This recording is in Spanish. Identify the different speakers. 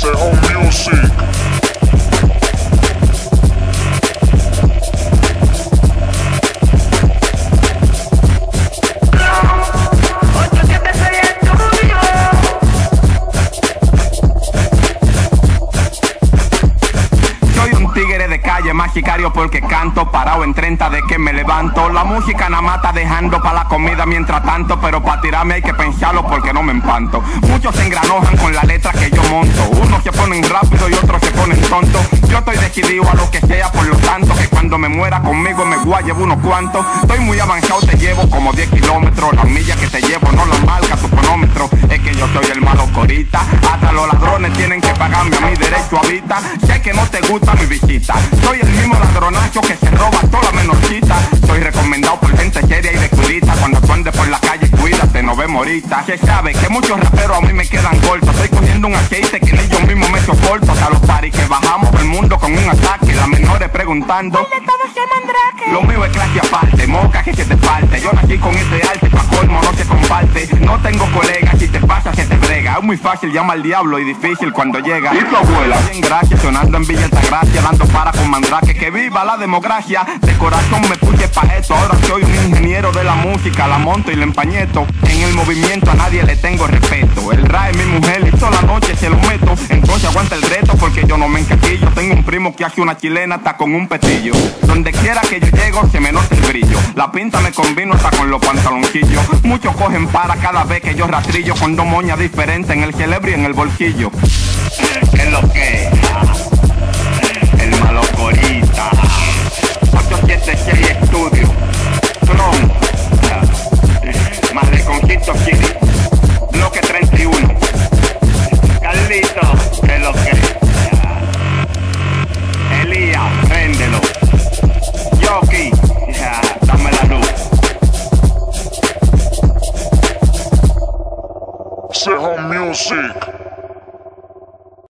Speaker 1: Sejón Music.
Speaker 2: Tigre de calle, más sicario porque canto, parado en 30 de que me levanto. La música nada mata dejando pa' la comida mientras tanto, pero pa' tirarme hay que pensarlo porque no me empanto. Muchos se engranojan con la letra que yo monto, unos se ponen rápido y otros se ponen tontos. Yo estoy decidido a lo que sea, por lo tanto que cuando me muera conmigo me voy a llevar unos cuantos. Estoy muy avanzado, te llevo como 10 kilómetros, las millas que te llevo no las marca tu cronómetro. Es que yo soy el malo corita, hasta los ladrones tienen que pagarme a mi derecho a vida. Sé que no te gusta mi visita, soy el mismo ladronacho que se roba toda la menorcita. Soy recomendado por gente seria y de curita. Cuando tú andes por la calle, cuídate, nos vemos ahorita. Se sabe que muchos raperos a mí me quedan cortos. Estoy cogiendo un aceite que ni yo mismo me soporto. Hasta los paris que bajamos por el mundo con un ataque, las menores preguntando ¿dónde todo ese mandrake? Lo mío es clase aparte, moca que se te falte. Yo nací con este arte, pa' colmo no se comparte. No tengo colegas, si te pasa se te brega. Es muy fácil, llama al diablo y difícil cuando llega. ¿Y tu abuela? Bien, gracias, sonando en Villa Altagracia, dando para con mandrake. Que viva la democracia, de corazón me puse pa' esto. Ahora soy un ingeniero de la música, la monto y la empañeto. En el movimiento a nadie le tengo respeto. El RA es mi mujer y toda la noche se lo meto. Entonces aguanta el reto porque yo no me encaquillo. Tengo un primo que hace una chilena hasta con un petillo. Donde quiera que yo llego se me nota el brillo. La pinta me combino hasta con los pantaloncillos. Muchos cogen para cada vez que yo rastrillo, con dos moñas diferentes en el cerebro y en el bolsillo. Es lo que el malo corita. 876 Estudio Tron, más de Conquito City, bloque 31. Carlito, es lo que Elías, préndelo. Yoki, dame la luz.
Speaker 1: Sejón Music.